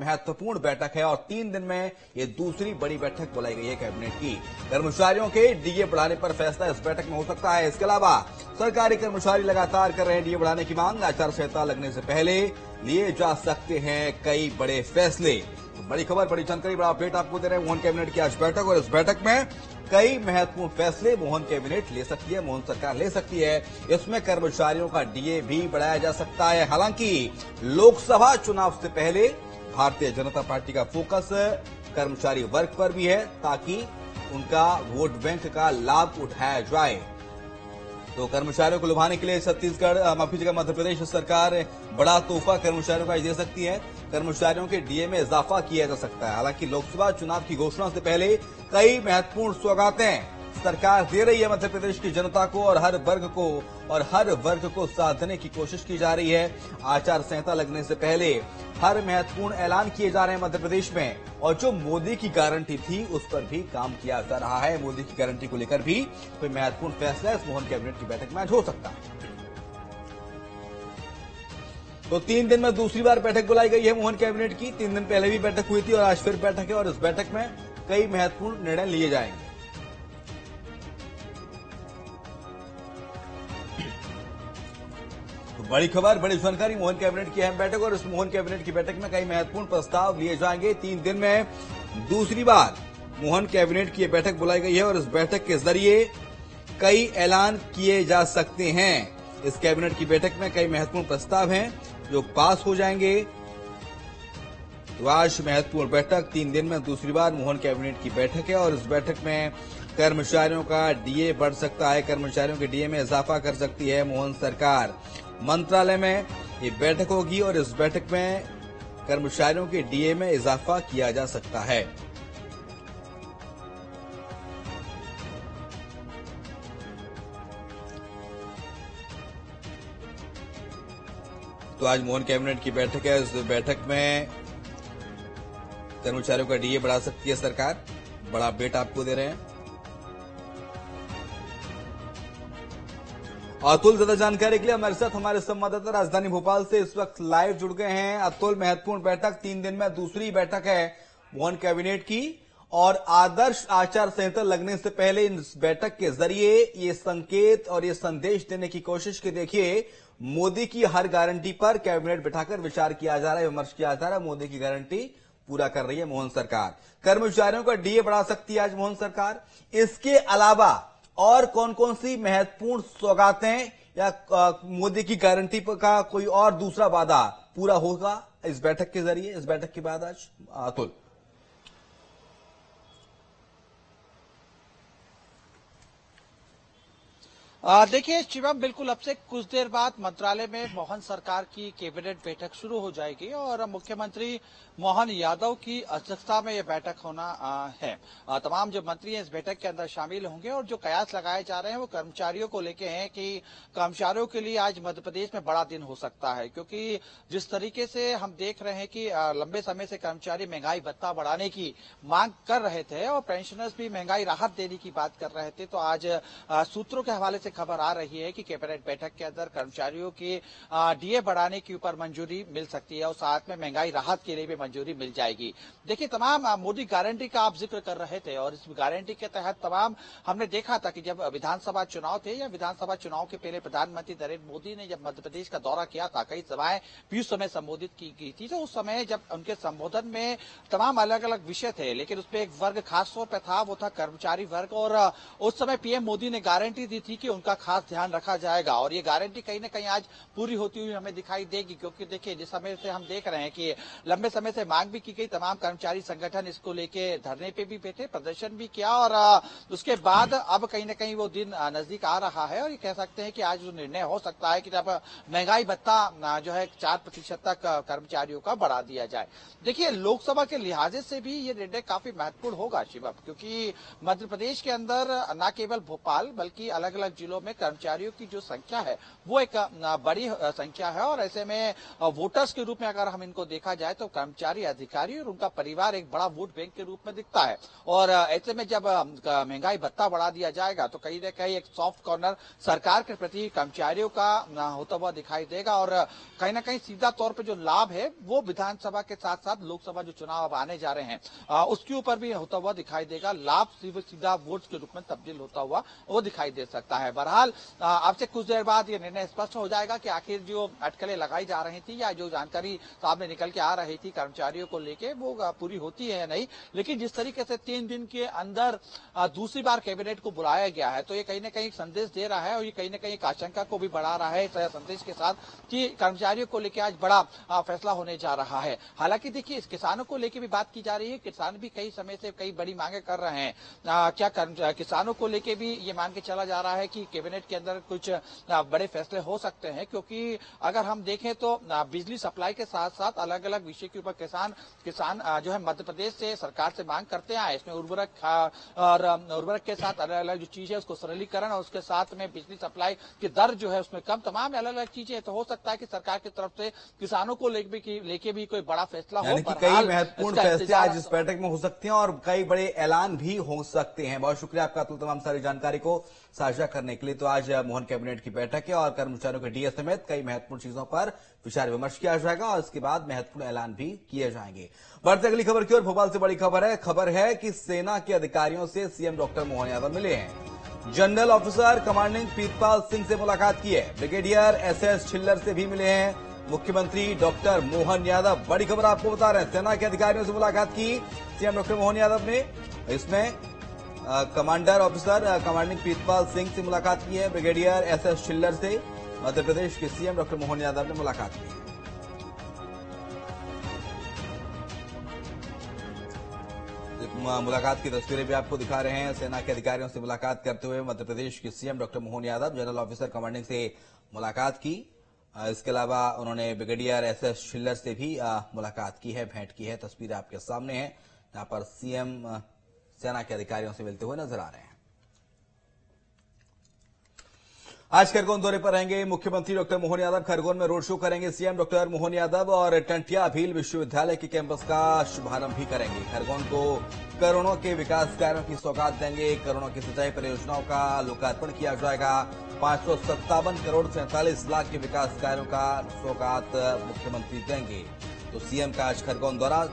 महत्वपूर्ण बैठक है और 3 दिन में ये दूसरी बड़ी बैठक बुलाई गई है कैबिनेट की। कर्मचारियों के डीए बढ़ाने पर फैसला इस बैठक में हो सकता है। इसके अलावा सरकारी कर्मचारी लगातार कर रहे हैं डीए बढ़ाने की मांग। आचार संहिता लगने से पहले लिए जा सकते हैं कई बड़े फैसले। तो बड़ी खबर, बड़ी जानकारी, बड़ा अपडेट आपको दे रहे हैं। मोहन कैबिनेट की आज बैठक और इस बैठक में कई महत्वपूर्ण फैसले मोहन कैबिनेट ले सकती है, मोहन सरकार ले सकती है। इसमें कर्मचारियों का डीए भी बढ़ाया जा सकता है। हालांकि लोकसभा चुनाव से पहले भारतीय जनता पार्टी का फोकस कर्मचारी वर्ग पर भी है ताकि उनका वोट बैंक का लाभ उठाया जाए। तो कर्मचारियों को लुभाने के लिए मध्य प्रदेश सरकार बड़ा तोहफा कर्मचारियों को दे सकती है। कर्मचारियों के डीए में इजाफा किया जा सकता है। हालांकि लोकसभा चुनाव की घोषणा से पहले कई महत्वपूर्ण सौगातें सरकार दे रही है मध्य प्रदेश की जनता को और हर वर्ग को साथ देने की कोशिश की जा रही है। आचार संहिता लगने से पहले हर महत्वपूर्ण ऐलान किए जा रहे हैं मध्य प्रदेश में और जो मोदी की गारंटी थी उस पर भी काम किया जा रहा है। मोदी की गारंटी को लेकर भी कोई महत्वपूर्ण फैसला इस मोहन कैबिनेट की बैठक में आज हो सकता है। तो 3 दिन में दूसरी बार बैठक बुलाई गई है मोहन कैबिनेट की। 3 दिन पहले भी बैठक हुई थी और आज फिर बैठक है और इस बैठक में कई महत्वपूर्ण निर्णय लिए जाएंगे। बड़ी खबर, बड़ी जानकारी, मोहन कैबिनेट की अहम बैठक और इस मोहन कैबिनेट की बैठक में कई महत्वपूर्ण प्रस्ताव लिए जाएंगे। 3 दिन में दूसरी बार मोहन कैबिनेट की बैठक बुलाई गई है और इस बैठक के जरिए कई ऐलान किए जा सकते हैं। इस कैबिनेट की बैठक में कई महत्वपूर्ण प्रस्ताव हैं जो पास हो जाएंगे। तो आज महत्वपूर्ण बैठक, 3 दिन में दूसरी बार मोहन कैबिनेट की बैठक है और इस बैठक में कर्मचारियों का डीए बढ़ सकता है। कर्मचारियों के डीए में इजाफा कर सकती है मोहन सरकार। मंत्रालय में ये बैठक होगी और इस बैठक में कर्मचारियों के डीए में इजाफा किया जा सकता है। तो आज मोहन कैबिनेट की बैठक है। इस बैठक में कर्मचारियों का डीए बढ़ा सकती है सरकार। बड़ा अपडेट आपको दे रहे हैं। अतुल, ज्यादा जानकारी के लिए हमारे साथ हमारे संवाददाता राजधानी भोपाल से इस वक्त लाइव जुड़ गए हैं। अतुल, महत्वपूर्ण बैठक, 3 दिन में दूसरी बैठक है मोहन कैबिनेट की और आदर्श आचार संहिता लगने से पहले इस बैठक के जरिए ये संकेत और ये संदेश देने की कोशिश कि देखिए मोदी की हर गारंटी पर कैबिनेट बिठाकर विचार किया जा रहा है, विमर्श किया जा रहा है। मोदी की गारंटी पूरा कर रही है मोहन सरकार। कर्मचारियों का डीए बढ़ा सकती है आज मोहन सरकार। इसके अलावा और कौन कौन सी महत्वपूर्ण सौगातें या मोदी की गारंटी का कोई और दूसरा वादा पूरा होगा इस बैठक के जरिए, इस बैठक के बाद आज? अतुल, देखिए शिवम, बिल्कुल अब से कुछ देर बाद मंत्रालय में मोहन सरकार की कैबिनेट बैठक शुरू हो जाएगी और मुख्यमंत्री मोहन यादव की अध्यक्षता में यह बैठक होना है। तमाम जो मंत्री हैं इस बैठक के अंदर शामिल होंगे और जो कयास लगाए जा रहे हैं वो कर्मचारियों को लेके हैं कि कर्मचारियों के लिए आज मध्य प्रदेश में बड़ा दिन हो सकता है, क्योंकि जिस तरीके से हम देख रहे हैं कि लंबे समय से कर्मचारी महंगाई भत्ता बढ़ाने की मांग कर रहे थे और पेंशनर्स भी महंगाई राहत देने की बात कर रहे थे। तो आज सूत्रों के हवाले से खबर आ रही है कि कैबिनेट बैठक के अंदर कर्मचारियों के डीए बढ़ाने के ऊपर मंजूरी मिल सकती है और साथ में महंगाई राहत के लिए भी मंजूरी मिल जाएगी। देखिए, तमाम मोदी गारंटी का आप जिक्र कर रहे थे और इस गारंटी के तहत तमाम हमने देखा था कि जब विधानसभा चुनाव थे या विधानसभा चुनाव के पहले प्रधानमंत्री नरेंद्र मोदी ने जब मध्य प्रदेश का दौरा किया था, कई सभाएं भी उस समय संबोधित की गई थी। तो उस समय जब उनके संबोधन में तमाम अलग अलग विषय थे, लेकिन उसमें एक वर्ग खास तौर पर था, वो था कर्मचारी वर्ग। और उस समय पीएम मोदी ने गारंटी दी थी कि उनका खास ध्यान रखा जाएगा और ये गारंटी कहीं ना कहीं आज पूरी होती हुई हमें दिखाई देगी, क्योंकि देखिए जिस समय से हम देख रहे हैं कि लंबे समय से मांग भी की गई, तमाम कर्मचारी संगठन इसको लेके धरने पे भी बैठे, प्रदर्शन भी किया और उसके बाद अब कहीं ना कहीं वो दिन नजदीक आ रहा है और ये कह सकते हैं कि आज जो निर्णय हो सकता है कि जब महंगाई भत्ता जो है 4% तक कर्मचारियों का बढ़ा दिया जाए। देखिए, लोकसभा के लिहाजे से भी ये निर्णय काफी महत्वपूर्ण होगा शिवम, क्योंकि मध्य प्रदेश के अंदर न केवल भोपाल बल्कि अलग अलग जिलों जिलों में कर्मचारियों की जो संख्या है वो एक बड़ी संख्या है और ऐसे में वोटर्स के रूप में अगर हम इनको देखा जाए तो कर्मचारी, अधिकारी और उनका परिवार एक बड़ा वोट बैंक के रूप में दिखता है। और ऐसे में जब महंगाई भत्ता बढ़ा दिया जाएगा तो कहीं न कहीं एक सॉफ्ट कॉर्नर सरकार के प्रति कर्मचारियों का होता हुआ दिखाई देगा और कहीं ना कहीं सीधा तौर पे जो लाभ है वो विधानसभा के साथ साथ लोकसभा जो चुनाव अब आने जा रहे हैं उसके ऊपर भी होता हुआ दिखाई देगा। लाभ सीधा वोट के रूप में तब्दील होता हुआ वो दिखाई दे सकता है। बहरहाल आपसे कुछ देर बाद ये निर्णय स्पष्ट हो जाएगा कि आखिर जो अटकलें लगाई जा रही थी या जो जानकारी सामने निकल के आ रही थी कर्मचारियों को लेके वो पूरी होती है या नहीं। लेकिन जिस तरीके से 3 दिन के अंदर दूसरी बार कैबिनेट को बुलाया गया है तो ये कहीं ना कहीं संदेश दे रहा है और ये कहीं ना कहीं एक आशंका को भी बढ़ा रहा है इस संदेश के साथ कि कर्मचारियों को लेकर आज बड़ा फैसला होने जा रहा है। हालांकि देखिए इस किसानों को लेकर भी बात की जा रही है। किसान भी कई समय से कई बड़ी मांगे कर रहे हैं। क्या किसानों को लेकर भी ये मान के चला जा रहा है कि कैबिनेट के अंदर कुछ बड़े फैसले हो सकते हैं, क्योंकि अगर हम देखें तो बिजली सप्लाई के साथ साथ अलग अलग विषय के ऊपर किसान जो है मध्य प्रदेश से सरकार से मांग करते आए। इसमें उर्वरक के साथ अलग अलग जो चीज है उसको सरलीकरण और उसके साथ में बिजली सप्लाई की दर जो है उसमें कम, तमाम अलग अलग चीजें। तो हो सकता है कि सरकार की तरफ से किसानों को लेके भी कोई बड़ा फैसला हो। कई महत्वपूर्ण फैसले आज इस बैठक में हो सकते हैं और कई बड़े ऐलान भी हो सकते हैं। बहुत शुक्रिया आपका तमाम सारी जानकारी को साझा करने के लिए। तो आज मोहन कैबिनेट की बैठक है और कर्मचारियों के डीए समेत कई महत्वपूर्ण चीजों पर विचार विमर्श किया जाएगा और इसके बाद महत्वपूर्ण ऐलान भी किए जाएंगे। बढ़ते अगली खबर की ओर। भोपाल से बड़ी खबर है कि सेना के अधिकारियों से सीएम डॉक्टर मोहन यादव मिले हैं। General officer commanding Pritpal Singh से मुलाकात की है। ब्रिगेडियर एसएस छिल्लर से भी मिले हैं मुख्यमंत्री डॉक्टर मोहन यादव। बड़ी खबर आपको बता रहे हैं, सेना के अधिकारियों से मुलाकात की सीएम डॉक्टर मोहन यादव ने। इसमें commander officer commanding Pritpal Singh से मुलाकात की है। ब्रिगेडियर एसएस छिल्लर से मध्य प्रदेश के सीएम डॉक्टर मोहन यादव ने मुलाकात की। मुलाकात की तस्वीरें भी आपको दिखा रहे हैं। सेना के अधिकारियों से मुलाकात करते हुए मध्य प्रदेश के CM doctor Mohan Yadav general officer commanding से मुलाकात की। इसके अलावा उन्होंने ब्रिगेडियर एसएस छिल्लर से भी मुलाकात की है, भेंट की है। तस्वीरें आपके सामने हैं जहां पर सीएम सेना के अधिकारियों से मिलते हुए नजर आ रहे हैं। आज खरगोन दौरे पर रहेंगे मुख्यमंत्री डॉक्टर मोहन यादव। खरगोन में रोड शो करेंगे सीएम डॉक्टर मोहन यादव और टंटिया भील विश्वविद्यालय के कैंपस का शुभारंभ भी करेंगे। खरगोन को करोड़ों के विकास कार्यों की सौगात देंगे। करोड़ों की सिंचाई परियोजनाओं का लोकार्पण किया जाएगा। 557 करोड़ 47 लाख के विकास कार्यों का सौगात मुख्यमंत्री देंगे। तो सीएम का आज खरगोन दौरा।